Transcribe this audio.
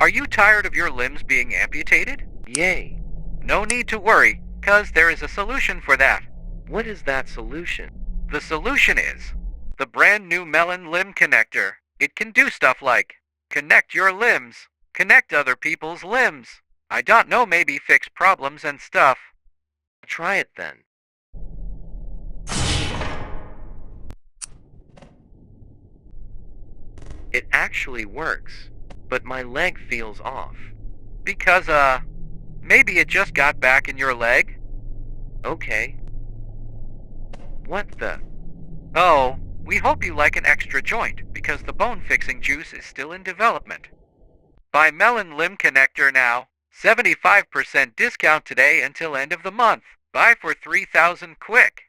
Are you tired of your limbs being amputated? Yay. No need to worry, cause there is a solution for that. What is that solution? The solution is the brand new Melon Limb Connector. It can do stuff like connect your limbs, connect other people's limbs. I don't know, maybe fix problems and stuff. Try it then. It actually works, but my leg feels off. Because, maybe it just got back in your leg? Okay. What the? Oh, we hope you like an extra joint, because the bone-fixing juice is still in development. Buy Melon Limb Connector now. 75% discount today until end of the month. Buy for $3,000 quick.